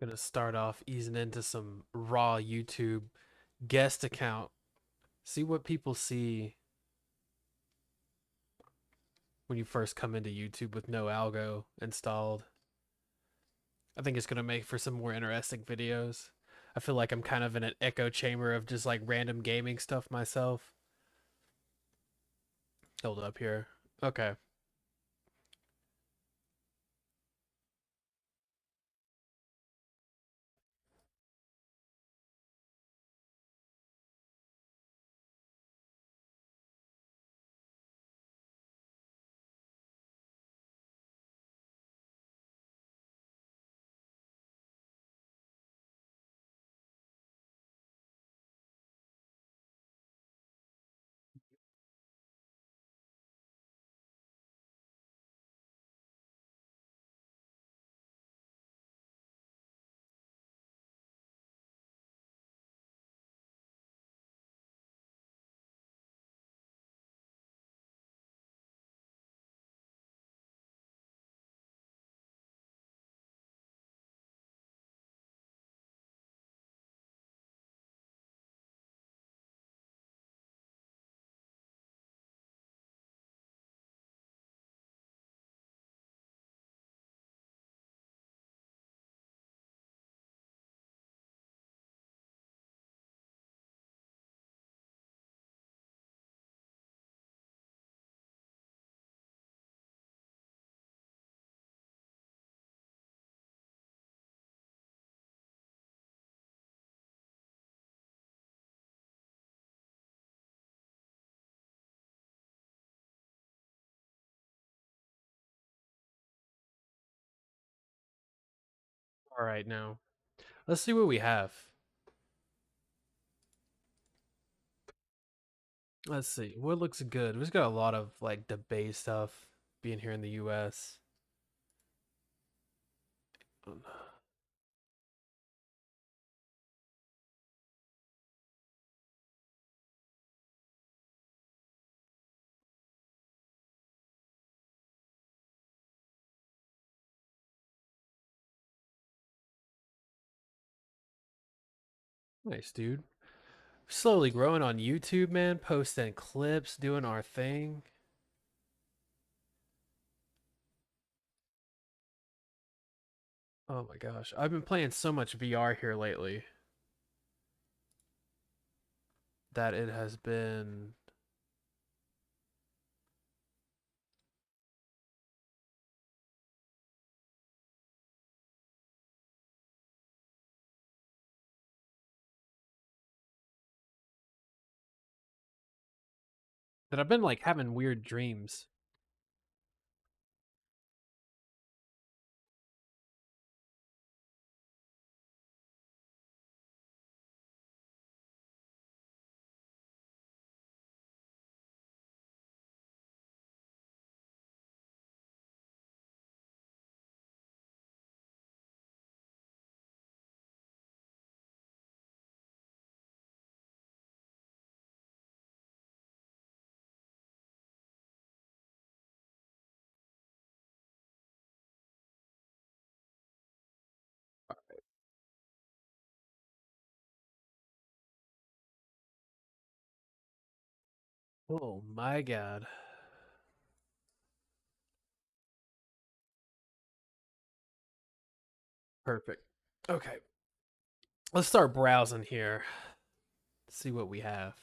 Gonna start off easing into some raw YouTube guest account. See what people see when you first come into YouTube with no algo installed. I think it's gonna make for some more interesting videos. I feel like I'm kind of in an echo chamber of just like random gaming stuff myself. Hold up here. Okay. All right, now let's see what we have. Let's see what looks good. We've got a lot of like debate stuff being here in the U.S. Nice, dude. Slowly growing on YouTube, man. Posting clips, doing our thing. Oh my gosh. I've been playing so much VR here lately that it has been. That I've been like having weird dreams. Oh my god. Perfect. Okay. Let's start browsing here. See what we have.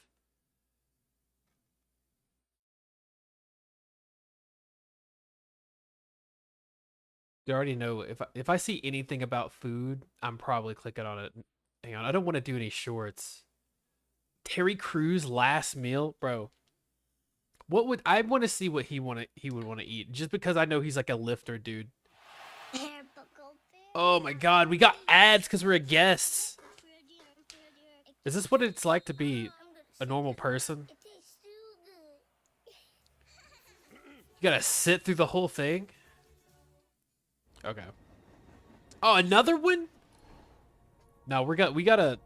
You already know if I see anything about food, I'm probably clicking on it. Hang on, I don't want to do any shorts. Terry Crews last meal, bro. What would I want to see what he would want to eat just because I know he's like a lifter dude. Oh my god, we got ads because we're a guest. Is this what it's like to be a normal person? You gotta sit through the whole thing? Okay. Oh, another one? No, we got a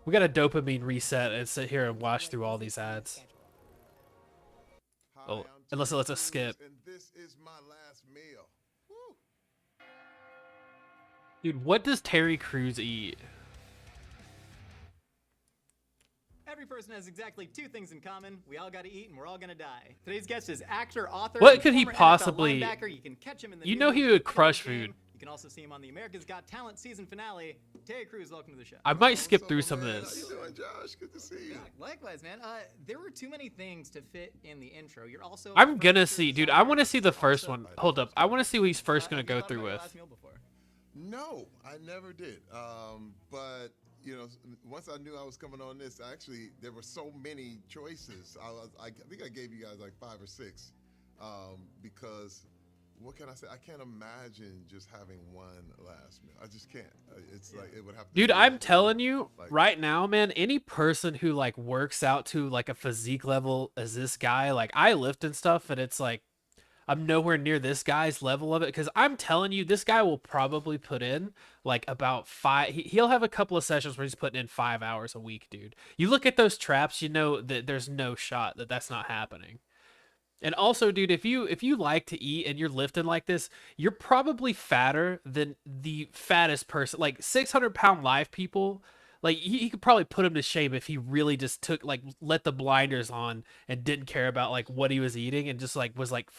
dopamine reset and sit here and watch through all these ads. Hi, Oh, I'm unless it Terry lets us Crews, skip. and this is my last meal. Woo. Dude, what does Terry Crews eat? Every person has exactly 2 things in common. We all got to eat and we're all going to die. Today's guest is actor, author, What and could he former possibly... NFL linebacker. You can catch him in the You new know he would crush food. You can also see him on the America's Got Talent season finale. Terry Crews, welcome to the show. I might skip through some of How this. you doing, Josh? Good to see you. Yeah, likewise, man. There were too many things to fit in the intro. You're also... I'm gonna see, dude. I want to see the first one. Hold up. I want to see what he's first gonna go through with. No, I never did. But you know, once I knew I was coming on this, actually, there were so many choices. I think I gave you guys like 5 or 6, because what can I say? I can't imagine just having one last meal. I just can't. It's like it would have to. Dude, I'm telling you like, right now, man, any person who like works out to like a physique level as this guy, like I lift and stuff, and it's like I'm nowhere near this guy's level of it, because I'm telling you, this guy will probably put in like about 5. He'll have a couple of sessions where he's putting in 5 hours a week, dude. You look at those traps, you know that there's no shot that that's not happening. And also, dude, if you like to eat and you're lifting like this, you're probably fatter than the fattest person. Like 600-pound live people, like he could probably put him to shame if he really just took like let the blinders on and didn't care about like what he was eating and just like was like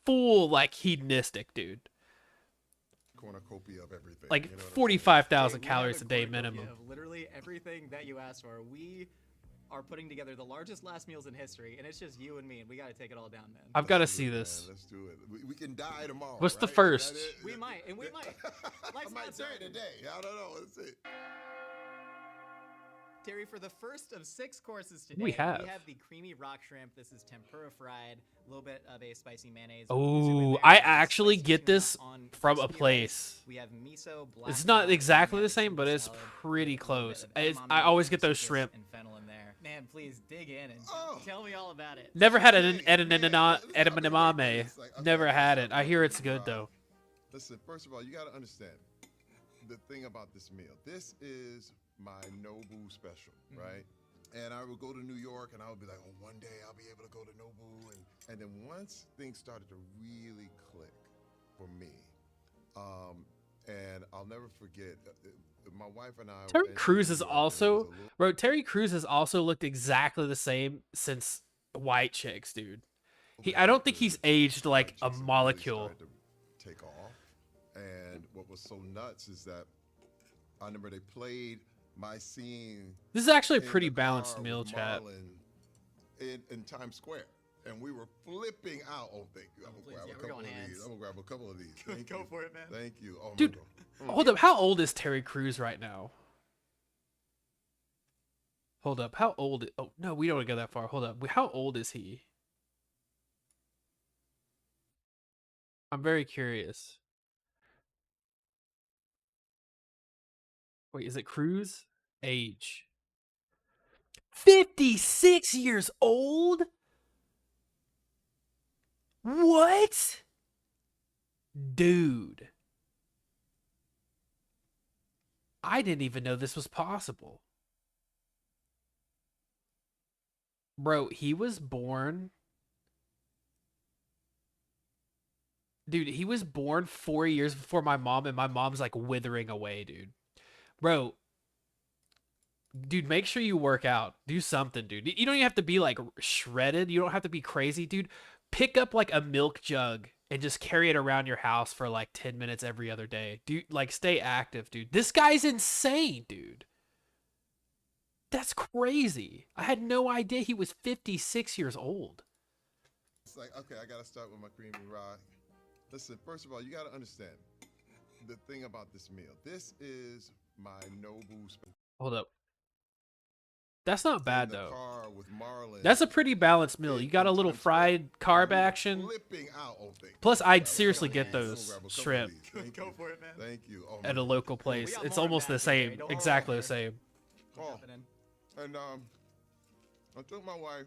full like hedonistic, dude. Cornucopia of everything. Like you know 45,000 calories a day minimum. Literally everything that you asked for. We are putting together the largest last meals in history, and it's just you and me, and we got to take it all down, man. I've got to see this. Man, let's do it. We can die tomorrow. What's the right? first? We might, and we might. I might die today. I don't know. Let's see. Terry, for the first of 6 courses today, we have the creamy rock shrimp. This is tempura fried, a little bit of a spicy mayonnaise. Oh, I actually get this from a place. We have miso, black it's not olive, exactly we the have same, but it's salad, pretty a little close. bit of I edamame, always get those citrus, shrimp. and fennel in there. Man, please dig in and tell me all about it. Never had an edamame. Never had it. I hear it's good though. Listen, first of all, you got to understand the thing about this meal. This is my Nobu special, right? And I would go to New York and I would be like, oh, one day I'll be able to go to Nobu. And then once things started to really click for me, and I'll never forget, my wife and I. Terry Crews is also, bro. Terry Crews has also looked exactly the same since White Chicks, dude. I don't think he's aged like a molecule. Really to take off, and what was so nuts is that I remember they played my scene. This is actually a pretty balanced meal, chat. In Times Square. And we were flipping out. Oh, thank you. I'm gonna grab a couple of these. Thank Go you. for it, man. Thank you. Oh, dude, hold up. How old is Terry Crews right now? Hold up. How old? Oh, no, we don't want to go that far. Hold up. How old is he? I'm very curious. Wait, is it Crews? Age. 56 years old? What? Dude. I didn't even know this was possible. Bro, he was born... Dude, he was born 4 years before my mom, and my mom's like withering away, dude. Bro, dude, make sure you work out. Do something, dude. You don't even have to be like shredded. You don't have to be crazy, dude. Pick up like a milk jug and just carry it around your house for like 10 minutes every other day. Dude, like stay active, dude. This guy's insane, dude. That's crazy. I had no idea he was 56 years old. It's like, okay, I got to start with my creamy rock. Listen, first of all, you got to understand the thing about this meal. This is my Nobu special. Hold up. That's not bad though. Marlon, that's a pretty balanced meal. You got a little fried carb action. Plus, I'd seriously get those shrimp Go for it, man. Thank you. Oh, at a local place. It's almost the same, exactly the same. Oh. And I took my wife.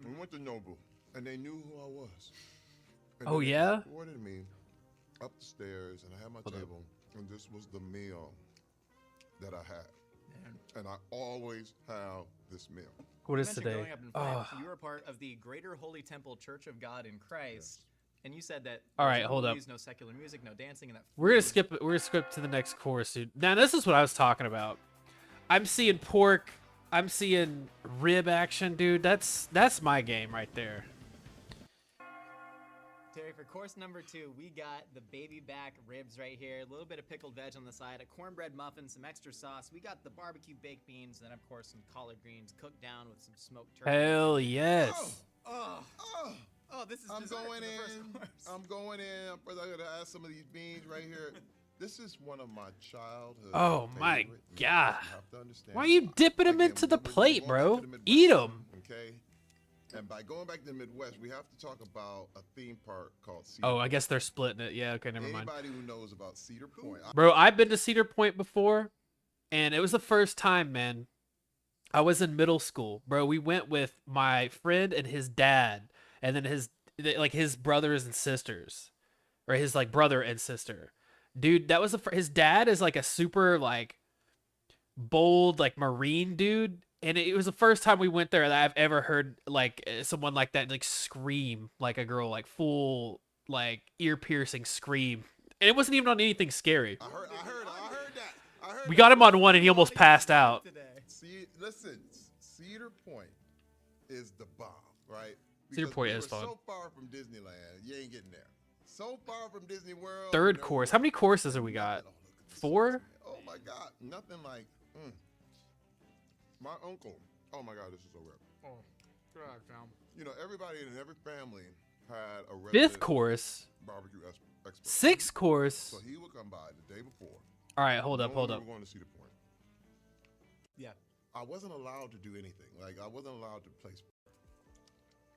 We went to Nobu, and they knew who I was. And oh yeah. They ordered me up the stairs, and I had my table, and this was the meal that I had. And I always have this meal. What is today? You were part of the Greater Holy Temple Church of God in Christ. And you said that. All there's right, no hold up. movies, no secular music, no dancing, and that. We're gonna food- skip. We're gonna skip to the next course, dude. Now this is what I was talking about. I'm seeing pork. I'm seeing rib action, dude. That's my game right there. Terry, for course number 2, we got the baby back ribs right here. A little bit of pickled veg on the side, a cornbread muffin, some extra sauce. We got the barbecue baked beans, and of course some collard greens cooked down with some smoked turkey. Hell yes. Oh, this is I'm dessert going for the first in. course. I'm going in. First, I gotta add some of these beans right here. This is one of my childhood. Oh my favorite meals. God. You have to understand. Why are you dipping them Again, into the we're plate, going bro? back to the Midwest, Eat them. Okay. And by going back to the Midwest, we have to talk about a theme park called Cedar. Oh, I guess they're splitting it. Yeah. Okay. Never mind. Anybody who knows about Cedar Point, Bro, I've been to Cedar Point before, and it was the first time, man. I was in middle school, bro. We went with my friend and his dad, and then his brothers and sisters, or his like brother and sister. Dude, that was his dad is like a super like bold like Marine dude, and it was the first time we went there that I've ever heard like someone like that like scream like a girl, like full like ear piercing scream, and it wasn't even on anything scary. I heard that. We got him on one, and he almost passed out. Today. See, listen, Cedar Point is the bomb, right? Cedar Because Point we is were fun. So far from Disneyland, you ain't getting there. So far from Disney World. Third you know, course. How many courses have we got? Oh, look at this 4? sauce, man. Oh my God, nothing like. My uncle. Oh my God, this is so rare. Oh, God, fam. You know, everybody in every family had a Fifth resident course. barbecue expert. 6th course. So he would come by the day before. All right, hold up, knowing hold we up. were going to Cedar Point. Yeah. I wasn't allowed to do anything. Like I wasn't allowed to place.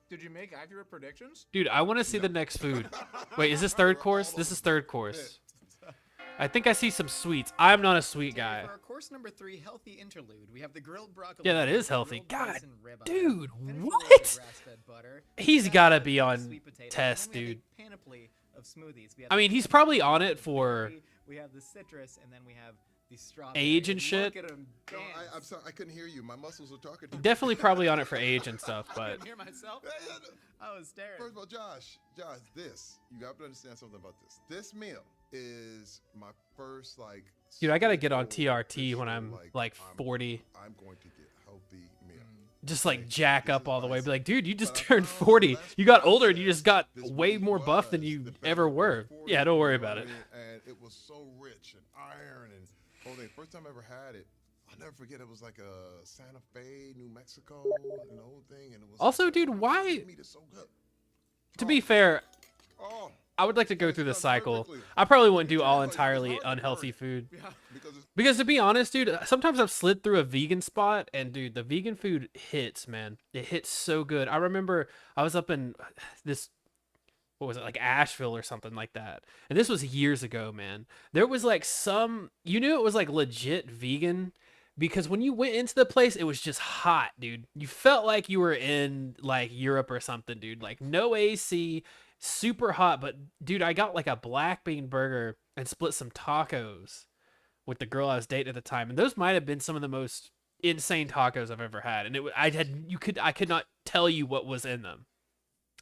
Did you make accurate predictions? Dude, I want to see the next food. Wait, is this third course? This is third course. I think I see some sweets. I'm not a sweet guy. For our course number 3, healthy interlude, we have the grilled broccoli. Yeah, that is grilled healthy. God, bison ribeye, dude, finished what? with grass-fed butter, He's and gotta then be on sweet potato, and test, then we have dude. a panoply of smoothies. We have I the mean, he's peanut probably butter, on the it for berry, we have the citrus, and then we have the strawberry. age and shit. Look at him No, dance. I'm sorry, I couldn't hear you. My muscles were talking. To me. Definitely probably on it for age and stuff, I but couldn't hear myself. I was staring. First of all, Josh, this you have to understand something about this. This meal is my first like. dude, I gotta get on stable, TRT when I'm official, like 40. I'm going to get healthy meal. Just like jack This up is all the way. nice. Be like, dude, you just But I turned found the 40. best You got part older and is you just got this way really more buff than was you the fact ever that I was were. 40, Yeah, don't worry you know about what it. I mean? And it was so rich and iron and whole thing. First time I ever had it, I'll never forget. It was like a Santa Fe, New Mexico, and the whole thing. And it was Also, like, dude, oh, why- this meat is so good. To be fair, Oh, I would like to go It's through the done cycle. perfectly. I probably wouldn't do Yeah, all like, it's entirely hard to unhealthy burn. food. Yeah. because it's Because to be honest, dude, sometimes I've slid through a vegan spot, and dude, the vegan food hits, man. It hits so good. I remember I was up in this, what was it, like Asheville or something like that, and this was years ago, man. There was like you knew it was like legit vegan, because when you went into the place, it was just hot, dude. You felt like you were in like Europe or something, dude. Like no AC, super hot. But dude, I got like a black bean burger and split some tacos with the girl I was dating at the time, and those might have been some of the most insane tacos I've ever had. And I could not tell you what was in them.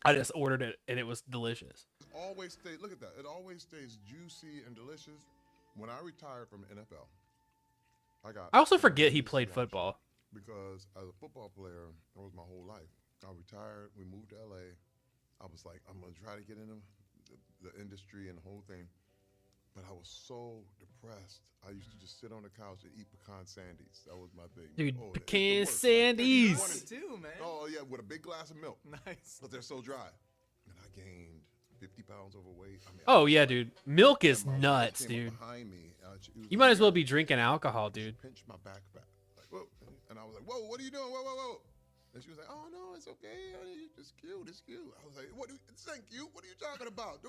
I just ordered it, and it was delicious. always stays. Look at that. It always stays juicy and delicious. When I retired from NFL, I got. I also forget he this played reaction football. because as a football player, that was my whole life. I retired. We moved to LA. I was like, I'm gonna try to get into the industry and the whole thing. But I was so depressed. I used to just sit on the couch and eat pecan sandies. That was my thing. Dude, it's the pecan worst. Like, sandies. 22, man. Oh yeah, with a big glass of milk. Nice. But they're so dry. And I gained 50 pounds overweight. I mean, Oh yeah, dude. Milk is my wife nuts, came up dude. behind me, it was You might as well like, be drinking alcohol, she dude. pinched my backpack. Like, whoa. And I was like, whoa, what are you doing? Whoa, whoa, whoa. And she was like, oh, no, it's okay. Honey. It's cute. It's cute. I was like, it's not cute. What are you talking about?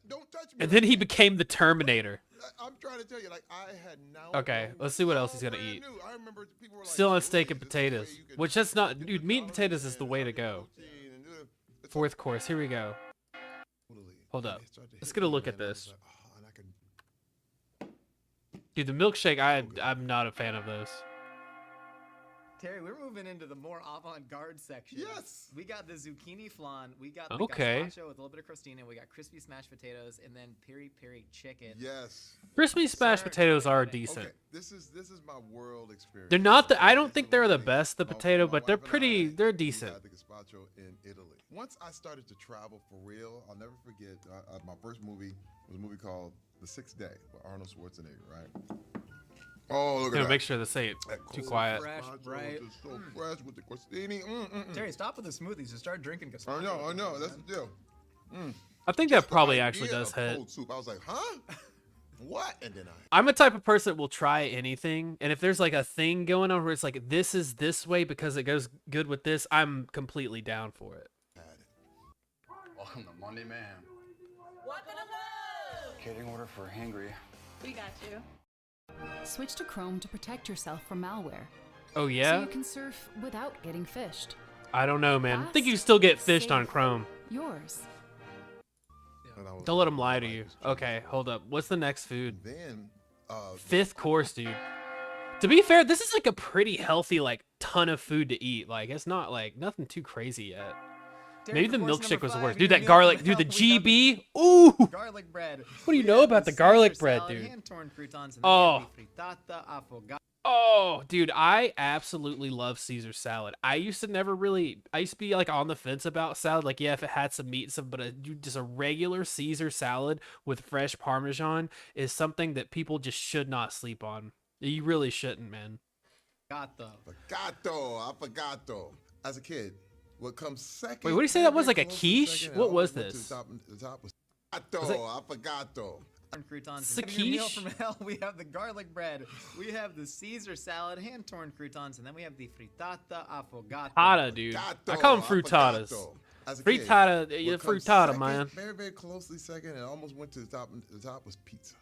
Don't touch me. And then he became the Terminator. I'm trying to tell you, like, I had now. Okay, let's see what else he's gonna brand eat. new. I remember people were like, Still on "Really, steak and this is the way potatoes, you can which that's not, get dude. the Meat and calories potatoes in is the and way to have your go. protein and do it." It's Fourth course. Here we go. totally- Hold and up. it started to Let's hit get a me, look at man. I was this. like, "Oh," and I could- Dude, the milkshake, I'm not a fan of those. Terry, we're moving into the more avant-garde section. Yes. We got the zucchini flan. We got the Okay. gazpacho with a little bit of crostina. We got crispy smashed potatoes, and then piri piri chicken. Yes. Crispy smashed Sir, potatoes tell me are about it. decent. Okay, this is my world experience. They're not the. I Okay, don't it's think a they're little the thing. best, the My- potato, my but they're wife and pretty. I, They're we decent. had the gazpacho in Italy. Once I started to travel for real, I'll never forget. My first movie was a movie called The Sixth Day with Arnold Schwarzenegger. Right. Oh, look at Gonna that. make sure to say it That too cold quiet. Fresh, gazpacho right? is so fresh with the crostini. Terry, stop with the smoothies and start drinking gazpacho. I know. That's the deal. I think that Just the probably idea actually does of hit. cold soup. I was like, huh? What? And then I'm a type of person that will try anything, and if there's like a thing going on where it's like this is this way because it goes good with this, I'm completely down for it. I had it. Welcome to Monday Mayhem. Welcome to Home! Catering order for Hangry. We got you. Switch to Chrome to protect yourself from malware. Oh So yeah? you can surf without getting fished. I don't know, man. I think you Fast, still get fished on safe. Chrome. Yours. And I was Don't let like, them lie to I you. like this chicken. Okay, hold up. What's the next food? Then, Fifth course, dude. To be fair, this is like a pretty healthy like ton of food to eat. Like it's not like nothing too crazy yet. Terry, Maybe the for course milkshake number was the 5, worst. we Dude, got that meal garlic, from dude, the hell. We got GB. Ooh. garlic bread. What do you We know have about the Caesar garlic bread, salad, dude? Hand-torn croutons, and Oh. then we have the frittata affogato. Oh, dude, I absolutely love Caesar salad. I used to be like on the fence about salad. Like, yeah, if it had some meat and stuff, but just a regular Caesar salad with fresh Parmesan is something that people just should not sleep on. You really shouldn't, man. Affogato. As a kid, what comes second? Wait, what do you say that was, very like a close to quiche? second, and What almost was went to this? The top was Was it- affogato. And croutons. It's And a then your meal quiche? from hell. We have the garlic bread. We have the Caesar salad, hand-torn croutons, and then we have the frittata affogato. Frittata, dude. I call them frittatas. Affogato. As a kid, Frittata, yeah, what comes frittata, second, man. Very, very closely second, and almost went to the top. The top was pizza.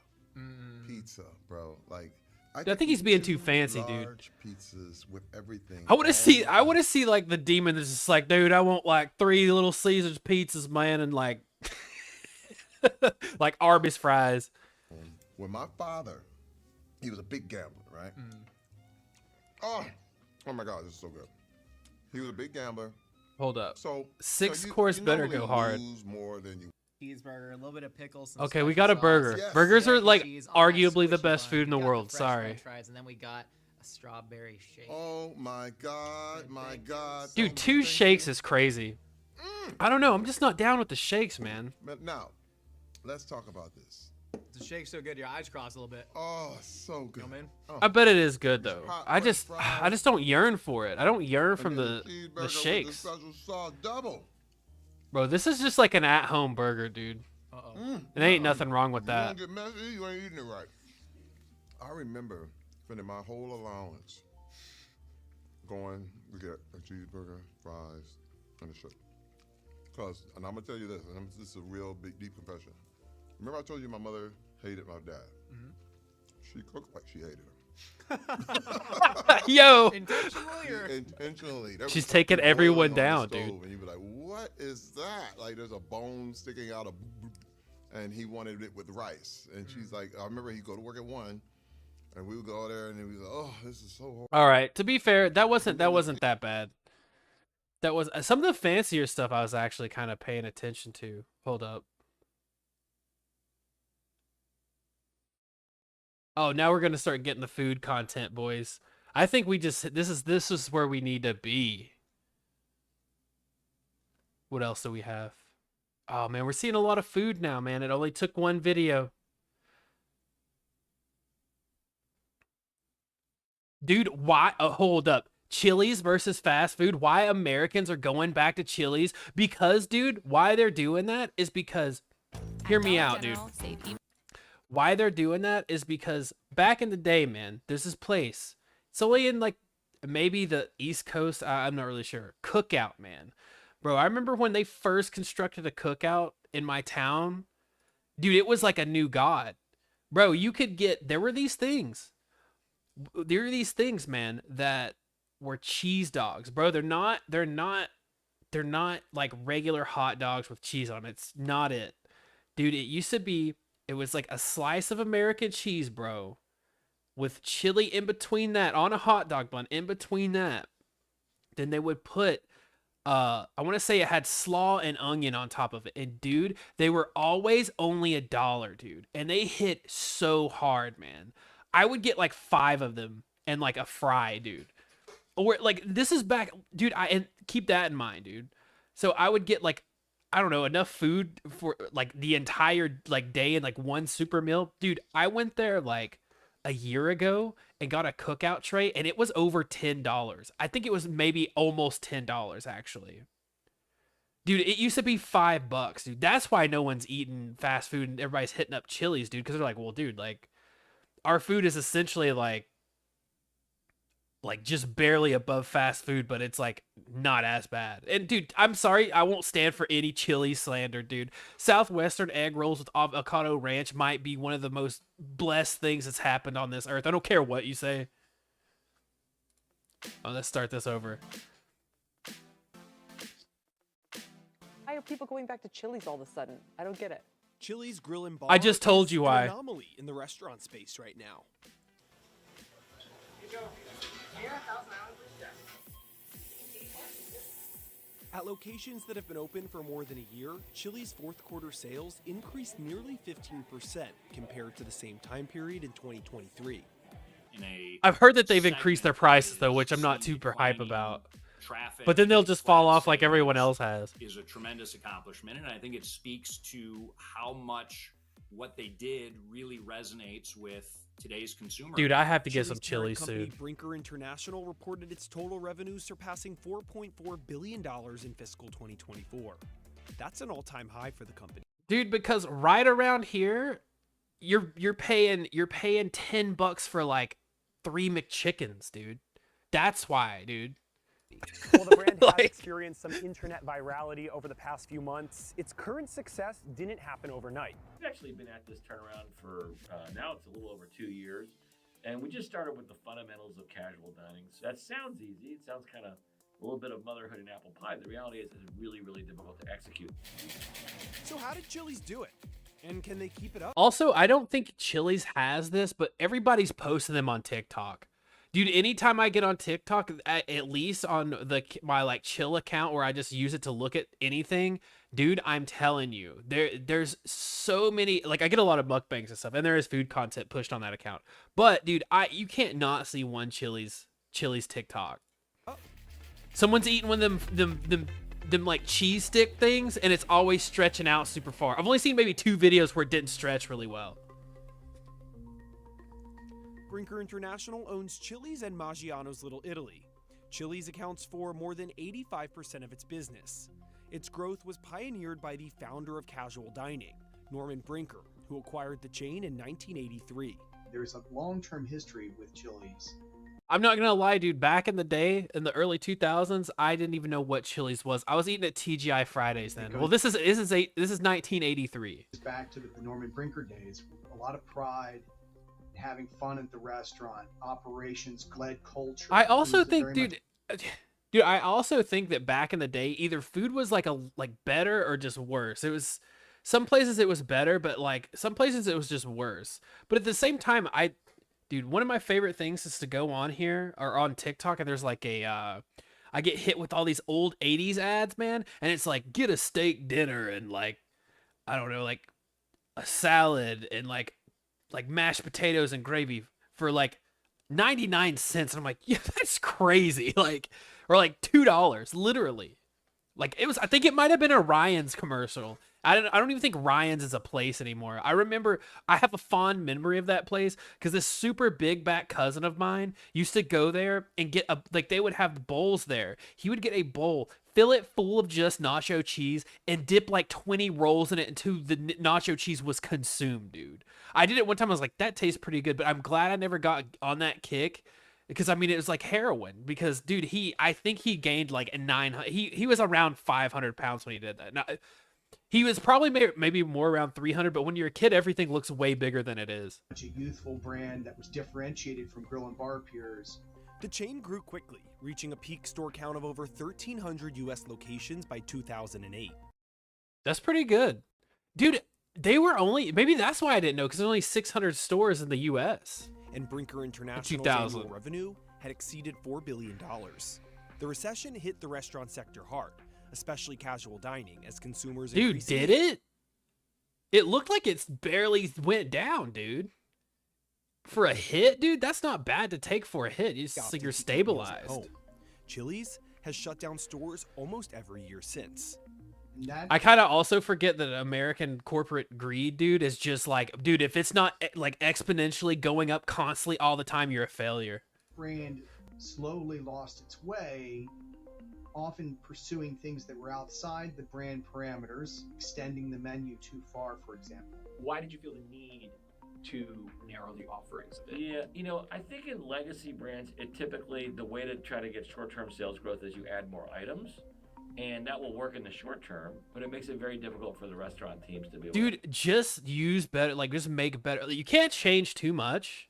Pizza, bro. Like, I could think he's eat being two too fancy, dude. large pizzas with everything. I want to all see. the I want to time. see like the demon that's just like, dude, I want like 3 little Caesar's pizzas, man, and like, like Arby's fries. When my father, he was a big gambler, right? Oh my God, this is so good. He was a big gambler. Hold up. So Six you course better normally go hard. lose more than you. Cheeseburger, a little bit of pickles. Some Okay, we special got a sauce, burger. Yes. Burgers are mac and like cheese on that arguably the squishy best bun. food in the We got world. fresh Sorry, french fries, and then we got a strawberry shake. Oh my God, my God. dude. 2 shakes is crazy. I don't know. I'm just not down with the shakes, man. But now, let's talk about this. The shake's so good, your eyes cross a little bit. Oh, so good. You know what I mean? Oh. I bet it is good though. Hot I French just fries. don't yearn for it. I don't yearn And from then the cheeseburger with shakes, The special sauce double. bro. This is just like an at-home burger, dude. Uh-oh. There ain't nothing wrong with You that. don't get messy, you ain't eating it right. I remember spending my whole allowance going to get a cheeseburger, fries, and a shake. And I'm gonna tell you this, and this is a real big, deep confession. Remember I told you my mother hated my dad? She cooked like she hated him. Yo, Intentionally or? Intentionally. There She's was taking something everyone boiling on down, the dude. stove, and you'd be like, what is that? Like there's a bone sticking out of, and he wanted it with rice. And she's like, I remember he'd go to work at 1, and we would go there, and he was like, oh, this is so horrible. all right. To be fair, that wasn't that bad. That was some of the fancier stuff I was actually kind of paying attention to. Hold up. Oh, now we're gonna start getting the food content, boys. I think we just this is where we need to be. What else do we have? Oh man, we're seeing a lot of food now, man. It only took one video. Dude, why? Hold up. Chili's versus fast food. Why Americans are going back to Chili's? Because, dude, why they're doing that is because, hear me out, dude. Why they're doing that is because back in the day, man, there's this place. It's only in like maybe the East Coast. I'm not really sure. Cookout, man. Bro, I remember when they first constructed a cookout in my town. Dude, it was like a new god. Bro, you could get, there were these things, man, that were cheese dogs. Bro, they're not like regular hot dogs with cheese on it. It's not it. Dude, it used to be, it was like a slice of American cheese, bro, with chili in between that on a hot dog bun in between that. Then they would put I want to say it had slaw and onion on top of it. And dude, they were always only $1, dude. And they hit so hard, man. I would get like 5 of them and like a fry, dude. Or like this is back, dude, and keep that in mind, dude. So I would get like, I don't know, enough food for like the entire like day and like one super meal. Dude, I went there like a year ago and got a cookout tray and it was over $10. I think it was maybe almost $10 actually. Dude, it used to be $5, dude. That's why no one's eating fast food and everybody's hitting up Chili's, dude, because they're like, well, dude, like our food is essentially like just barely above fast food, but it's like not as bad. And dude, I'm sorry, I won't stand for any chili slander, dude. Southwestern egg rolls with avocado ranch might be one of the most blessed things that's happened on this earth. I don't care what you say. Oh, let's start this over. Why are people going back to Chili's all of a sudden? I don't get it. Chili's Grill and Bar I just told is you an why. anomaly in the restaurant space right now. At locations that have been open for more than a year, Chili's fourth quarter sales increased nearly 15% compared to the same time period in 2023. I've heard that they've increased their prices though, which I'm not super hype about. But then they'll just fall off like everyone else has. Is a tremendous accomplishment, and I think it speaks to how much what they did really resonates with today's consumer. Dude, I have to get Chili's some parent chili company soon. Brinker International reported its total revenue surpassing $4.4 billion in fiscal 2024. That's an all-time high for the company. Dude, because right around here, you're paying $10 for like 3 McChickens, dude. That's why, dude. While the brand has Like- experienced some internet virality over the past few months, its current success didn't happen overnight. We've actually been at this turnaround for now it's a little over 2 years, and we just started with the fundamentals of casual dining. So that sounds easy. It sounds kind of a little bit of motherhood and apple pie. The reality is it's really, really difficult to execute. So how did Chili's do it? And can they keep it up? Also, I don't think Chili's has this, but everybody's posting them on TikTok. Dude, anytime I get on TikTok, at least on my like chill account where I just use it to look at anything, dude, I'm telling you, there's so many, like I get a lot of mukbangs and stuff, and there is food content pushed on that account. But dude, you can't not see one Chili's TikTok. Someone's eating one of them like cheese stick things, and it's always stretching out super far. I've only seen maybe 2 videos where it didn't stretch really well. Brinker International owns Chili's and Maggiano's Little Italy. Chili's accounts for more than 85% of its business. Its growth was pioneered by the founder of casual dining, Norman Brinker, who acquired the chain in 1983. There's a long-term history with Chili's. I'm not gonna lie, dude. Back in the day, in the early 2000s, I didn't even know what Chili's was. I was eating at TGI Fridays then. Well, this is 1983. Back to the Norman Brinker days, a lot of pride, having fun at the restaurant, operations, led culture. I also It was think, very dude, I also think that back in the day, either food was like better or just worse. It was some places it was better, but like some places it was just worse. But at the same time, dude, one of my favorite things is to go on here or on TikTok, and there's like I get hit with all these old 80s ads, man, and it's like get a steak dinner and like I don't know, like a salad and like mashed potatoes and gravy for like 99 cents. And I'm like, yeah, that's crazy. Like, or like $2, literally. Like it was, I think it might have been a Ryan's commercial. I don't even think Ryan's is a place anymore. I remember I have a fond memory of that place because this super big back cousin of mine used to go there and get they would have bowls there. He would get a bowl, fill it full of just nacho cheese, and dip like 20 rolls in it until the nacho cheese was consumed, dude. I did it one time. I was like, that tastes pretty good, but I'm glad I never got on that kick. Because I mean, it was like heroin. Because dude, I think he gained like 900. He was around 500 pounds when he did that. Now, he was probably maybe more around 300. But when you're a kid, everything looks way bigger than it is. much a youthful brand that was differentiated from grill and bar peers. The chain grew quickly, reaching a peak store count of over 1,300 U.S. locations by 2008. That's pretty good, dude. They were only, maybe that's why I didn't know, because there's only 600 stores in the U.S. and Brinker International's 2000. annual revenue had exceeded $4 billion. The recession hit the restaurant sector hard, especially casual dining, as consumers Dude, did it? It looked like it's barely went down, dude. For a hit, dude, that's not bad to take for a hit. You're stabilized. Chili's has shut down stores almost every year since. I kind of also forget that American corporate greed, dude, is just like, dude, if it's not like exponentially going up constantly all the time, you're a failure. Brand slowly lost its way, often pursuing things that were outside the brand parameters, extending the menu too far, for example. Why did you feel the need to narrow the offerings a bit? Yeah, you know, I think in legacy brands, it typically, the way to try to get short-term sales growth is you add more items, and that will work in the short term, but it makes it very difficult for the restaurant teams to be able Dude, just use better, like just make better. You can't change too much,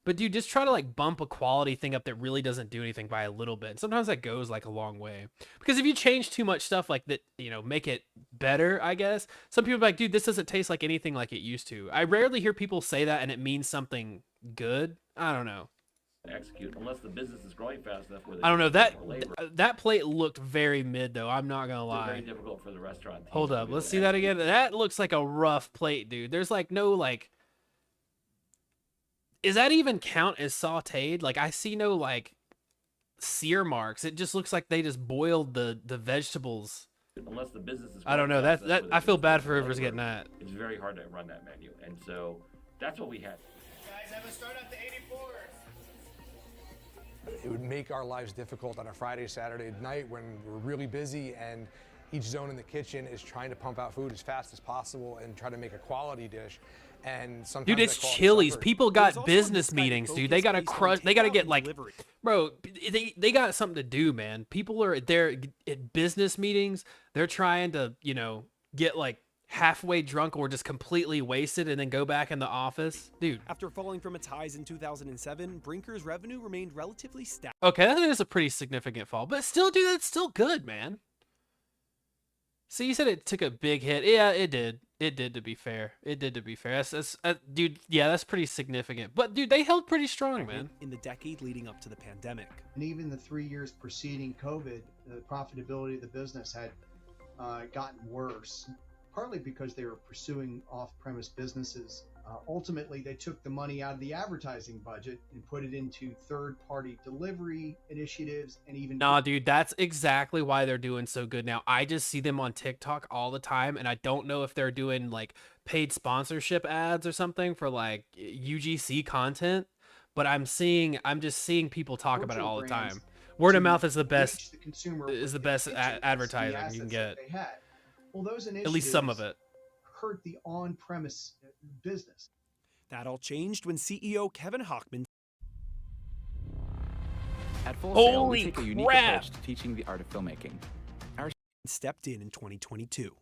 but dude, just try to like bump a quality thing up that really doesn't do anything by a little bit. And sometimes that goes like a long way, because if you change too much stuff like that, you know, make it better, I guess. Some people are like, dude, this doesn't taste like anything like it used to. I rarely hear people say that and it means something good. I don't know. execute unless the business is growing fast enough where I don't know, that labor. that plate looked very mid though. I'm not gonna lie. Very difficult for the restaurant. Hold up, let's see that again. That looks like a rough plate, dude. There's like no like. Is that even count as sautéed? Like I see no like sear marks. It just looks like they just boiled the vegetables. Unless the business is. I don't know. That I feel bad for whoever's getting that. It's very hard to run that menu, and so that's what we had. Guys, have a start up to 84. It would make our lives difficult on a Friday, Saturday night when we're really busy and each zone in the kitchen is trying to pump out food as fast as possible and try to make a quality dish. And sometimes dude, it's Chili's. People got business meetings, dude. They gotta crush. They gotta get like, bro. They got something to do, man. People are there at business meetings. They're trying to, you know, get like halfway drunk or just completely wasted and then go back in the office, dude. After falling from its highs in 2007, Brinker's revenue remained relatively static. Okay, that is a pretty significant fall, but still, dude, that's still good, man. See, you said it took a big hit. Yeah, it did. It did, to be fair. It did, to be fair. That's dude, yeah, that's pretty significant. But, dude, they held pretty strong, man. In the decade leading up to the pandemic. And even the 3 years preceding COVID, the profitability of the business had gotten worse, partly because they were pursuing off-premise businesses. Ultimately, they took the money out of the advertising budget and put it into third-party delivery initiatives and even... Nah, dude, that's exactly why they're doing so good now. I just see them on TikTok all the time, and I don't know if they're doing, like, paid sponsorship ads or something for, like, UGC content, but I'm just seeing people talk about it all the time. Word of mouth is the best, advertising you can get. Well, those at least some of it. Hurt the on-premise business. That all changed when CEO Kevin Hochman at Full Sail, we take a unique approach to teaching the art of filmmaking. Our stepped in 2022.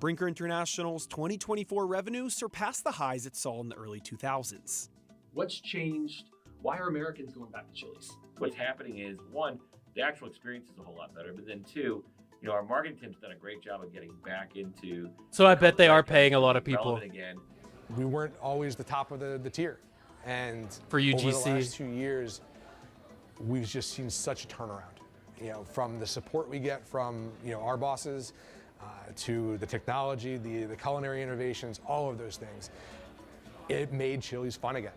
Brinker International's 2024 revenue surpassed the highs it saw in the early 2000s. What's changed? Why are Americans going back to Chili's? What's happening is, one, the actual experience is a whole lot better, but then two, you know, our marketing team's done a great job of getting back into. So I bet they are paying a lot of people. Again. We weren't always the top of the tier, and for UGC, over the last 2 years, we've just seen such a turnaround. You know, from the support we get from our bosses, to the technology, the culinary innovations, all of those things. It made Chili's fun again.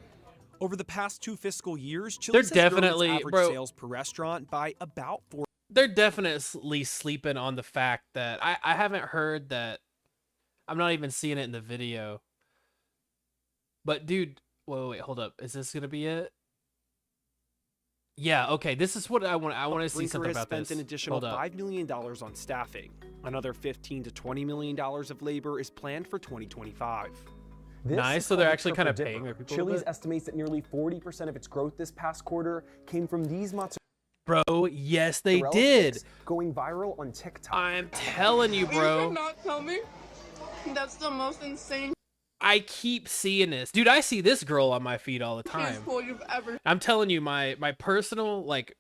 Over the past 2 fiscal years, Chili's has grown its average sales per restaurant by about 4. They're definitely sleeping on the fact that I haven't heard that. I'm not even seeing it in the video. But dude, wait, hold up. Is this gonna be it? Yeah, okay. This is what I want. I want to see something about this. Spent an additional $5 million on staffing. Another $15 to $20 million of labor is planned for 2025. Nice, so they're actually kind of paying their people. Chili's estimates that nearly 40% of its growth this past quarter came from these mozzarella. Bro, yes, they did. Going viral on TikTok. I'm telling you, bro. You cannot tell me. That's the most insane. I keep seeing this, dude. I see this girl on my feed all the time. You've ever. I'm telling you, my personal like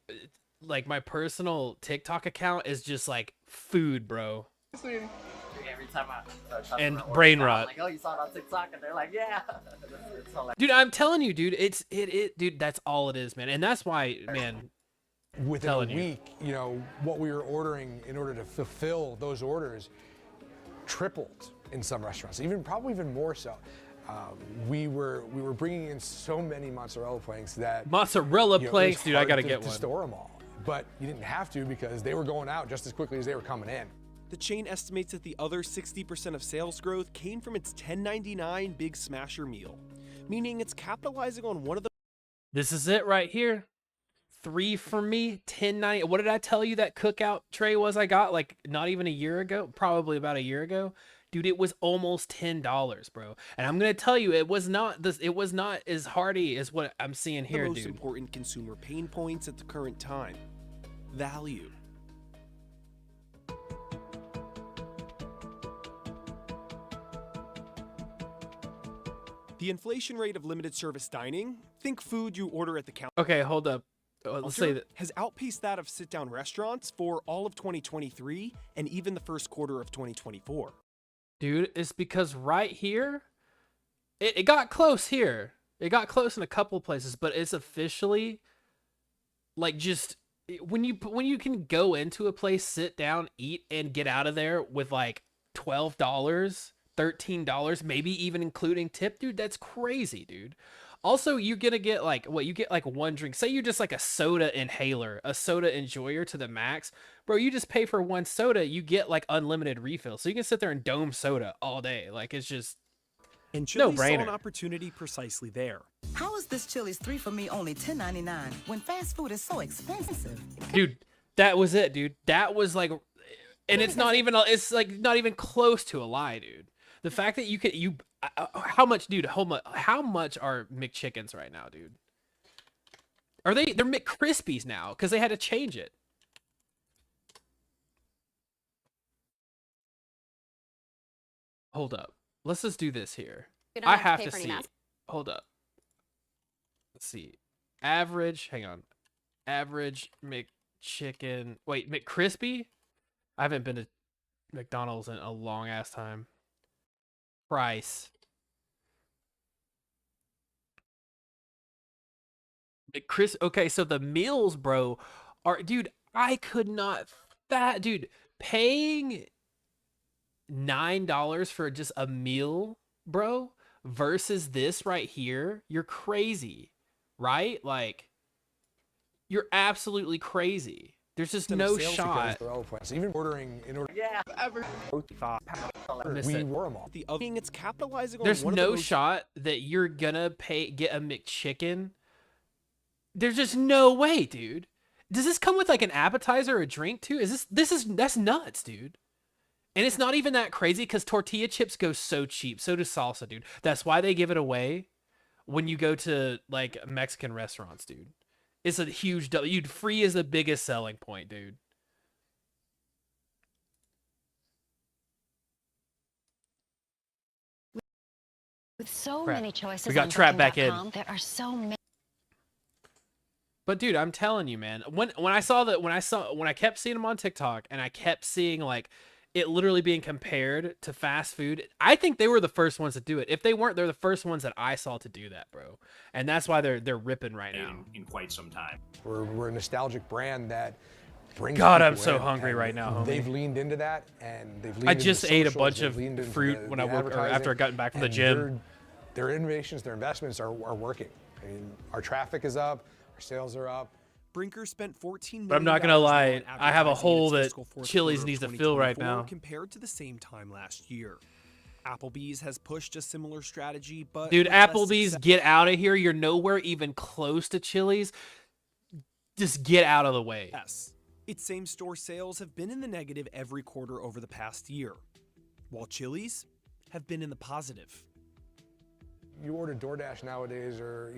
my personal TikTok account is just like food, bro. Every time And brain rot. Like, oh, you saw it on TikTok, and they're like, yeah. It's hilarious. Dude, I'm telling you, dude, dude, that's all it is, man. And that's why, man, within a week, you know, what we were ordering in order to fulfill those orders tripled in some restaurants, probably even more so. We were bringing in so many mozzarella planks that planks, dude, I gotta get to one. store them all, but you didn't have to because they were going out just as quickly as they were coming in. The chain estimates that the other 60% of sales growth came from its $10.99 Big Smasher meal, meaning it's capitalizing on one of the. This is it right here. 3 for me, $10.90. What did I tell you that cookout tray was I got like not even a year ago? Probably about a year ago. Dude, it was almost $10, bro. And I'm gonna tell you, it was not as hearty as what I'm seeing here, the most dude. important consumer pain points at the current time. Value. The inflation rate of limited service dining, think food you order at the counter. Okay, hold up. Let's say that has outpaced that of sit-down restaurants for all of 2023 and even the first quarter of 2024. Dude, it's because right here, it got close here. It got close in a couple places, but it's officially like just when you can go into a place, sit down, eat, and get out of there with like $12, $13, maybe even including tip, dude, that's crazy, dude. Also, you're gonna get like you get like one drink. Say you're just like a soda inhaler, a soda enjoyer to the max, bro. You just pay for one soda, you get like unlimited refills, so you can sit there and dome soda all day. Like it's just and Chili's saw no-brainer. an opportunity precisely there. How is this Chili's 3 for me only $10.99 when fast food is so expensive? Dude, that was it, dude. That was like, and it's not even not even close to a lie, dude. The fact that how much, dude? How much are McChickens right now, dude? They're McCrispies now because they had to change it. Hold up. Let's just do this here. I have to see. Hold up. Let's see. Average. Hang on. Average McChicken. Wait, McCrispy? I haven't been to McDonald's in a long ass time. Price. Okay, so the meals, bro, are, dude, I could not, dude, paying $9 for just a meal, bro, versus this right here, you're crazy, right? Like, you're absolutely crazy. There's just no shot. Even ordering in order. Yeah. We were them all. The other thing, it's capitalizing on. There's no shot that you're gonna get a McChicken. There's just no way, dude. Does this come with like an appetizer or a drink too? That's nuts, dude. And it's not even that crazy because tortilla chips go so cheap. So does salsa, dude. That's why they give it away when you go to like Mexican restaurants, dude. It's a huge dude. Free is the biggest selling point, dude. With so many choices, we got trapped back in. There are so many. But dude, I'm telling you, man. When I kept seeing them on TikTok, and I kept seeing like it literally being compared to fast food, I think they were the first ones to do it. If they weren't, they're the first ones that I saw to do that, bro. And that's why they're ripping right now. In quite some time. We're a nostalgic brand that brings. God, I'm people so in, hungry right now, homie. They've leaned into that, and they've leaned I into just the ate a socials, bunch of they've leaned into fruit when I woke, or advertising, after I gotten back from the and gym. Their innovations, their investments are working. I mean, our traffic is up, our sales are up. Brinker spent $14 million. But I'm not gonna lie, I have a hole that Chili's Chili's needs to fill right now. Compared to the same time last year. Applebee's has pushed a similar strategy, but dude, Applebee's, get out of here. You're nowhere even close to Chili's. Just get out of the way. Yes. Its same-store sales have been in the negative every quarter over the past year, while Chili's have been in the positive. You order DoorDash nowadays, or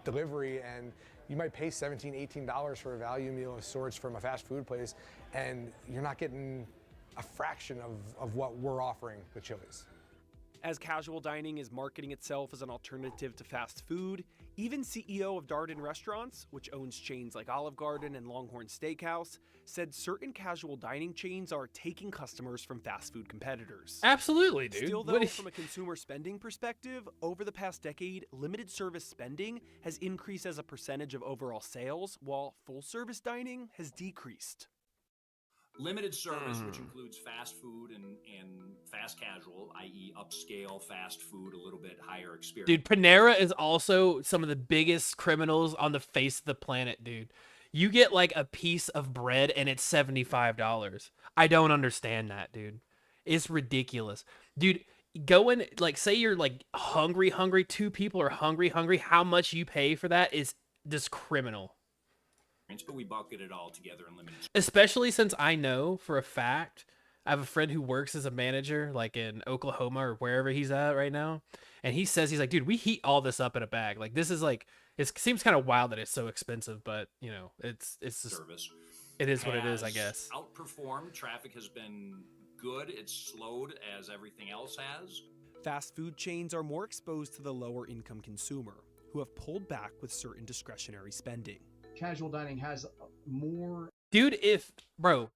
delivery, and you might pay $17, $18 for a value meal of sorts from a fast food place, and you're not getting a fraction of what we're offering with Chili's. As casual dining is marketing itself as an alternative to fast food, even CEO of Darden Restaurants, which owns chains like Olive Garden and Longhorn Steakhouse, said certain casual dining chains are taking customers from fast food competitors. Absolutely, dude. Still, though, from a consumer spending perspective, over the past decade, limited service spending has increased as a percentage of overall sales, while full-service dining has decreased. Limited service, which includes fast food and fast casual, i.e. upscale fast food, a little bit higher experience. Dude, Panera is also some of the biggest criminals on the face of the planet, dude. You get like a piece of bread and it's $75. I don't understand that, dude. It's ridiculous. Dude, go in, like, say you're like hungry, two people are hungry, how much you pay for that is just criminal. But we bucket it all together in limited. Especially since I know for a fact, I have a friend who works as a manager like in Oklahoma or wherever he's at right now. And he says, he's like, dude, we heat all this up in a bag. Like, this is like, it seems kind of wild that it's so expensive, but you know, it's just, service. It is what it is, I guess. Outperformed. Traffic has been good. It's slowed as everything else has. Fast food chains are more exposed to the lower income consumer, who have pulled back with certain discretionary spending. Casual dining has more. Dude, bro,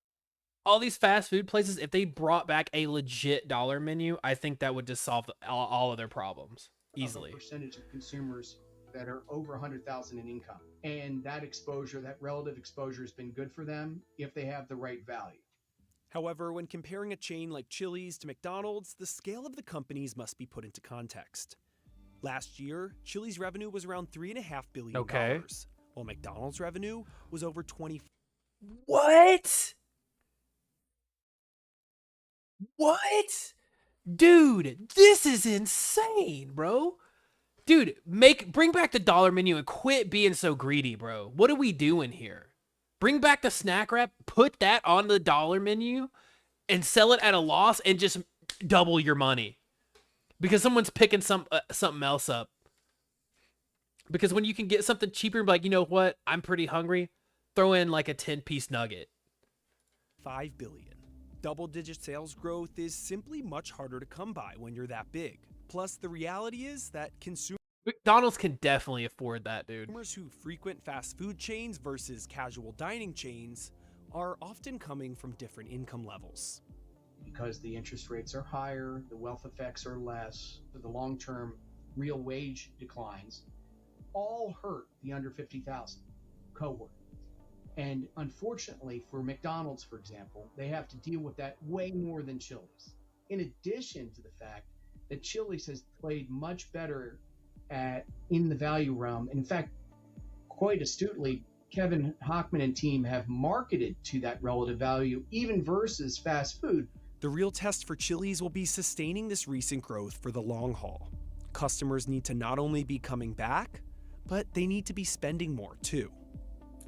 all these fast food places, if they brought back a legit dollar menu, I think that would just solve all of their problems easily. Percentage of consumers that are over 100,000 in income, and that exposure, that relative exposure, has been good for them if they have the right value. However, when comparing a chain like Chili's to McDonald's, the scale of the companies must be put into context. Last year, Chili's revenue was around $3.5 billion. Okay. While McDonald's revenue was over 20. What? What? Dude, this is insane, bro. Dude, bring back the dollar menu and quit being so greedy, bro. What are we doing here? Bring back the snack wrap, put that on the dollar menu, and sell it at a loss and just double your money. Because someone's picking something else up. Because when you can get something cheaper and be like, you know what? I'm pretty hungry. Throw in like a 10-piece nugget. $5 billion. Double-digit sales growth is simply much harder to come by when you're that big. Plus, the reality is that McDonald's can definitely afford that, dude. Consumers who frequent fast food chains versus casual dining chains are often coming from different income levels. Because the interest rates are higher, the wealth effects are less, the long-term real wage declines all hurt the under 50,000 cohort. And unfortunately for McDonald's, for example, they have to deal with that way more than Chili's. In addition to the fact that Chili's has played much better in the value realm. And in fact, quite astutely, Kevin Hochman and team have marketed to that relative value, even versus fast food. The real test for Chili's will be sustaining this recent growth for the long haul. Customers need to not only be coming back, but they need to be spending more too.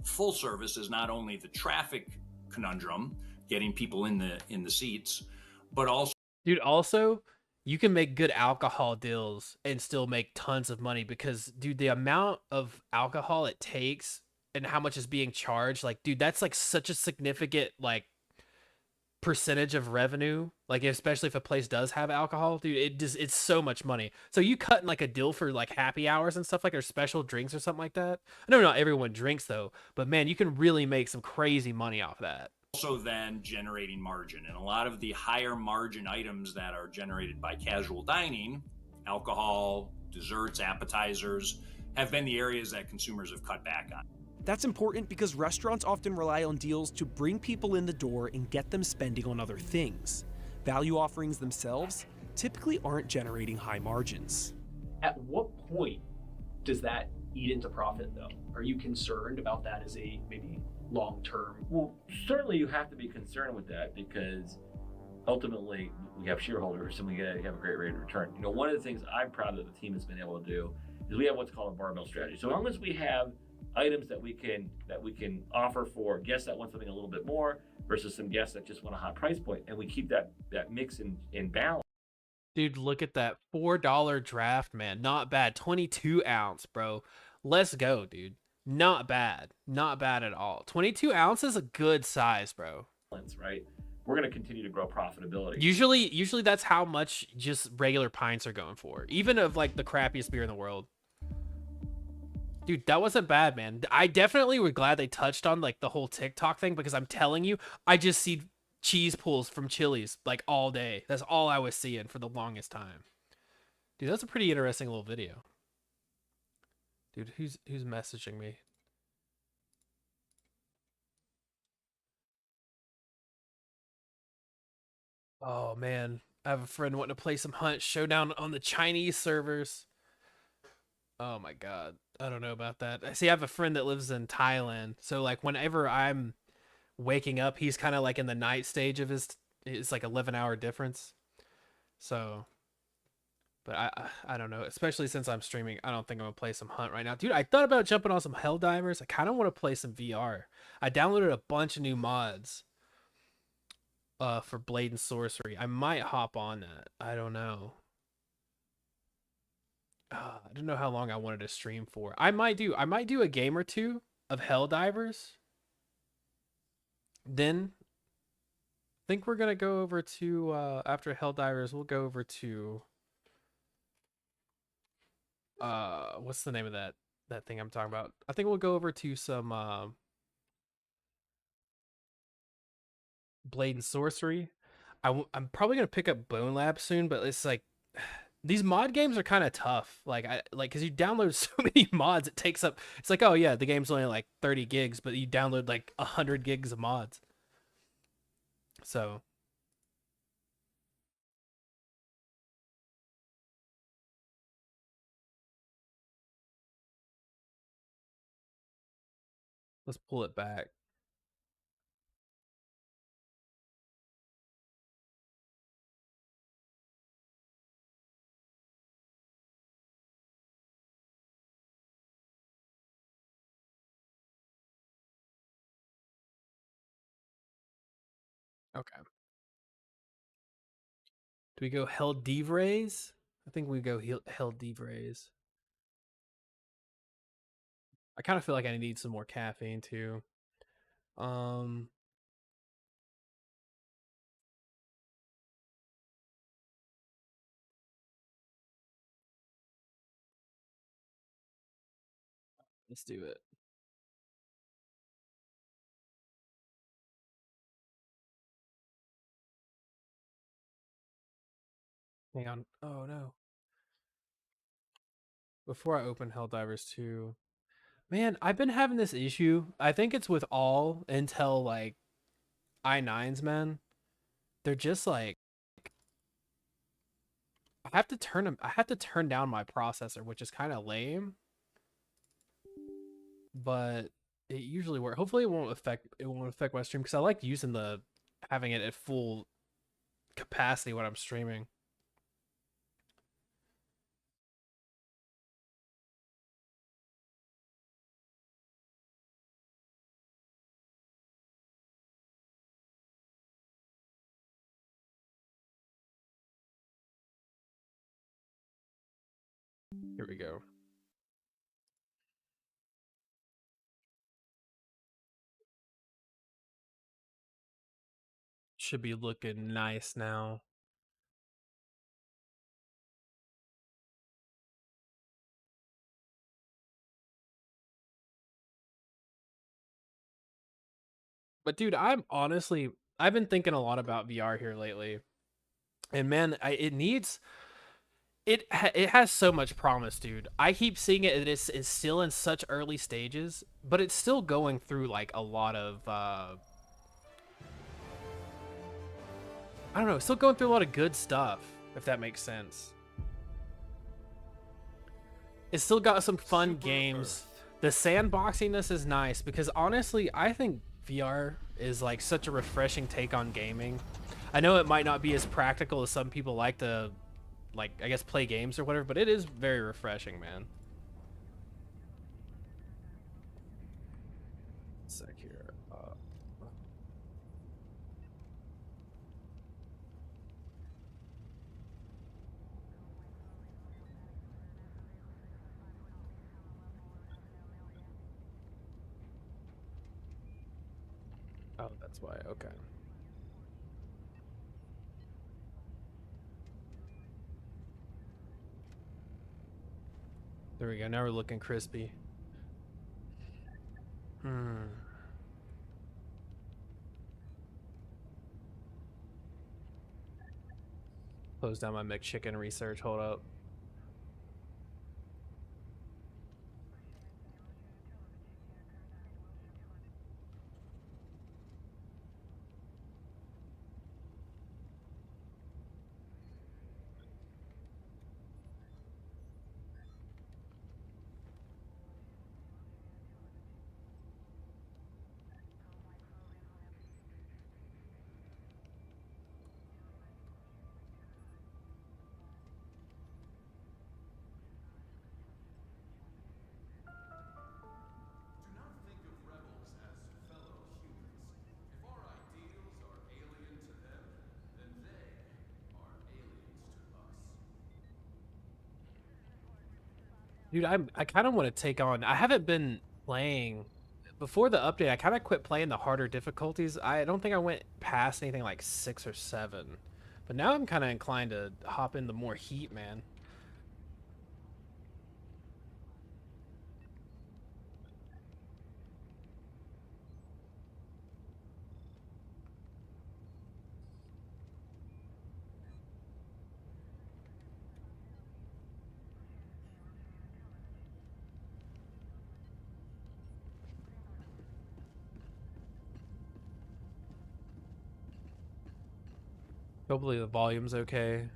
Full service is not only the traffic conundrum, getting people in the seats, but also, dude, also you can make good alcohol deals and still make tons of money because, dude, the amount of alcohol it takes and how much is being charged, like, dude, that's like such a significant like percentage of revenue, like especially if a place does have alcohol, dude, it's so much money. So you cut in like a deal for like happy hours and stuff, like, or special drinks or something like that. I know not everyone drinks though, but man, you can really make some crazy money off that. Also then generating margin, and a lot of the higher margin items that are generated by casual dining, alcohol, desserts, appetizers, have been the areas that consumers have cut back on. That's important because restaurants often rely on deals to bring people in the door and get them spending on other things. Value offerings themselves typically aren't generating high margins. At what point does that eat into profit, though? Are you concerned about that as a maybe long-term? Well, certainly you have to be concerned with that because ultimately we have shareholders and we have a great rate of return. You know, one of the things I'm proud that the team has been able to do is we have what's called a barbell strategy. So as long as we have items that we can offer for guests that want something a little bit more versus some guests that just want a high price point, and we keep that mix in balance. Dude, look at that $4 draft, man. Not bad. 22 ounce, bro. Let's go, dude. Not bad. Not bad at all. 22 ounces is a good size, bro. Right? we're going to continue to grow profitability. Usually that's how much just regular pints are going for, even of like the crappiest beer in the world. Dude, that wasn't bad, man. I definitely was glad they touched on like the whole TikTok thing, because I'm telling you, I just see cheese pulls from Chili's like all day. That's all I was seeing for the longest time. Dude, that's a pretty interesting little video. Dude, who's messaging me? Oh man, I have a friend wanting to play some Hunt Showdown on the Chinese servers. Oh my god, I don't know about that. I see. I have a friend that lives in Thailand, so like whenever I'm waking up, he's kind of like in the night stage of his. It's like 11-hour difference. So, but I don't know. Especially since I'm streaming, I don't think I'm gonna play some Hunt right now, dude. I thought about jumping on some Helldivers. I kind of want to play some VR. I downloaded a bunch of new mods. For Blade and Sorcery. I might hop on that. I don't know. I don't know how long I wanted to stream for. I might do a game or two of Helldivers. Then I think we're gonna go over to after Helldivers, we'll go over to what's the name of that thing I'm talking about? I think we'll go over to some Blade and Sorcery. I'm probably gonna pick up Bone Lab soon, but it's like these mod games are kind of tough. Like because you download so many mods, it takes up. It's like, oh yeah, the game's only like 30 gigs, but you download like 100 gigs of mods. So let's pull it back. Okay. Do we go Helldivers? I think we go Helldivers. I kind of feel like I need some more caffeine too. Um, let's do it. Hang on. Oh no. Before I open Helldivers 2, man, I've been having this issue. I think it's with all Intel like i9s, man. They're just like I have to turn them. I have to turn down my processor, which is kind of lame, but it usually works. Hopefully, it won't affect my stream, because I like using the having it at full capacity when I'm streaming. Here we go. Should be looking nice now. But dude, I've been thinking a lot about VR here lately, and man, it has so much promise, dude. I keep seeing it, and it's still in such early stages, but it's still going through like a lot of I don't know, it's still going through a lot of good stuff, if that makes sense. It's still got some fun games. The sandboxiness is nice, because honestly, I think VR is like such a refreshing take on gaming. I know it might not be as practical as some people like to, like, I guess, play games or whatever, but it is very refreshing, man. Sec here. Oh, that's why. Okay. There we go. Now we're looking crispy. Close down my McChicken research. Hold up. Dude, I kind of want to take on. I haven't been playing before the update. I kind of quit playing the harder difficulties. I don't think I went past anything like 6 or 7, but now I'm kind of inclined to hop into more heat, man. Hopefully the volume's okay.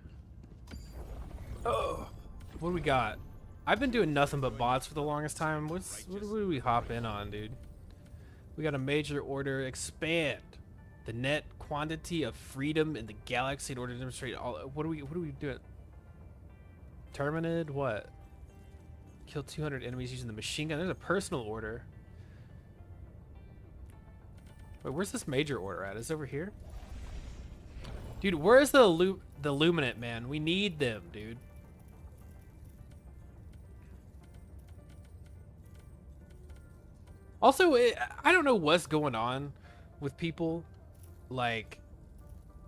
Oh, what do we got? I've been doing nothing but bots for the longest time. What do we hop in on, dude? We got a major order. Expand the net quantity of freedom in the galaxy in order to demonstrate all. What do we do? Terminated what? Kill 200 enemies using the machine gun. There's a personal order. Wait, where's this major order at? Is it over here? Dude, where's the Luminant, man? We need them, dude. Also, I don't know what's going on with people, like,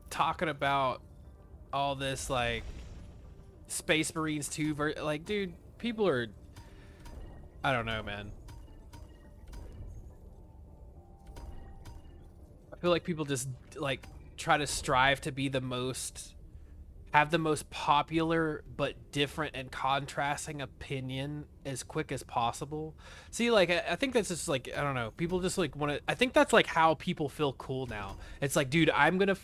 talking about all this, like, Space Marines 2, like, dude, people are, I don't know, man. I feel like people just, like, try to strive to be the most, have the most popular but different and contrasting opinion as quick as possible. See, like, I think that's just like, I don't know, people just like want to, I think that's like how people feel cool now. It's like, dude, I'm gonna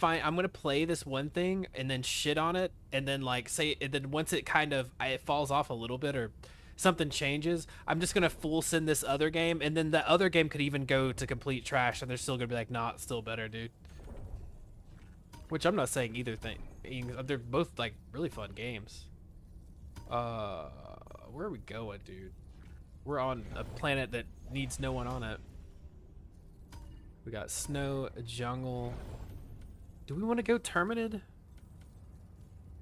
play this one thing and then shit on it, and then like say, and then once it kind of, it falls off a little bit or something changes, I'm just gonna full send this other game, and then the other game could even go to complete trash and they're still gonna be like, nah, it's still better, dude. Which I'm not saying either thing. They're both like really fun games. Where are we going, dude? We're on a planet that needs no one on it. We got snow, a jungle. Do we want to go Terminated?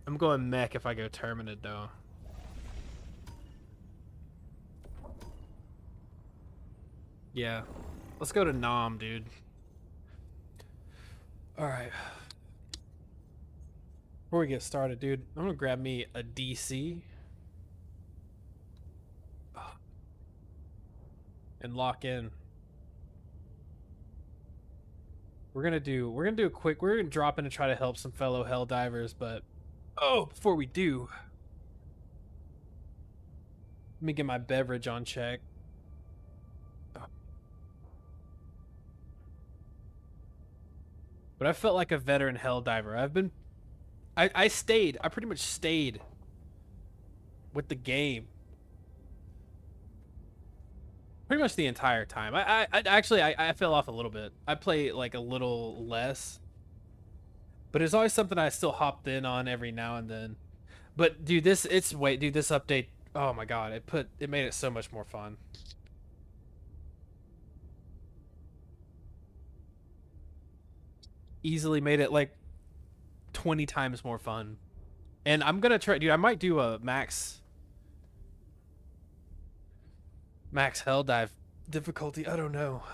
I'm going mech if I go Terminated though. Yeah. Let's go to Nom, dude. Alright. Before we get started, dude, I'm gonna grab me a DC and lock in. We're gonna do a quick, we're gonna drop in and try to help some fellow Helldivers, but before we do, let me get my beverage on check. But I felt like a veteran Helldiver. I pretty much stayed with the game pretty much the entire time. I actually fell off a little bit. I play like a little less, but it's always something I still hopped in on every now and then. But dude, this update, oh my god, it made it so much more fun. Easily made it like 20 times more fun. And I'm gonna try, dude, I might do a max Helldive difficulty. I don't know.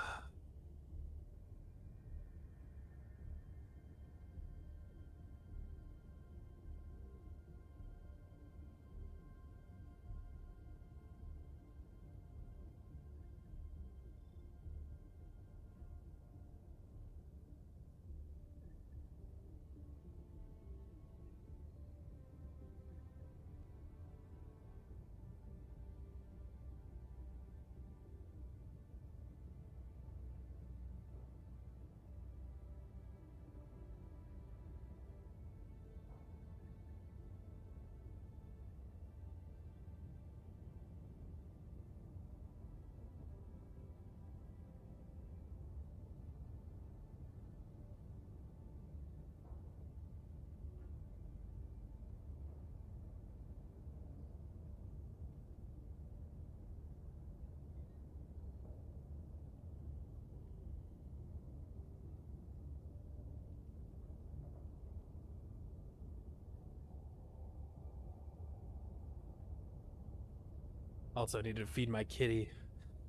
Also need to feed my kitty.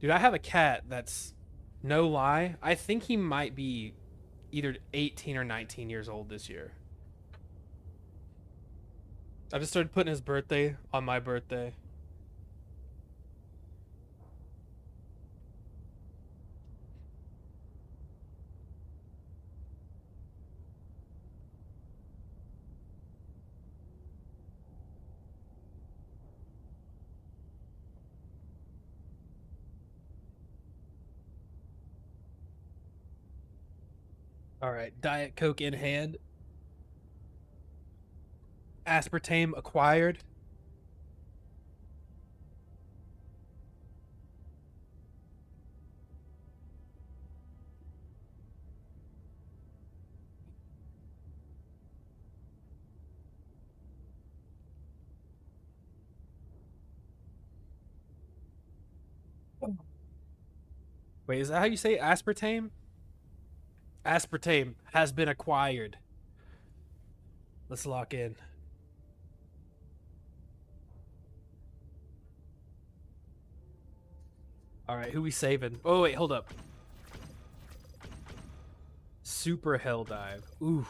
Dude, I have a cat that's, no lie, I think he might be either 18 or 19 years old this year. I just started putting his birthday on my birthday. All right, Diet Coke in hand. Aspartame acquired. Wait, is that how you say aspartame? Aspartame has been acquired. Let's lock in. All right, who we saving? Oh, wait, hold up. Super Hell Dive. Ooh.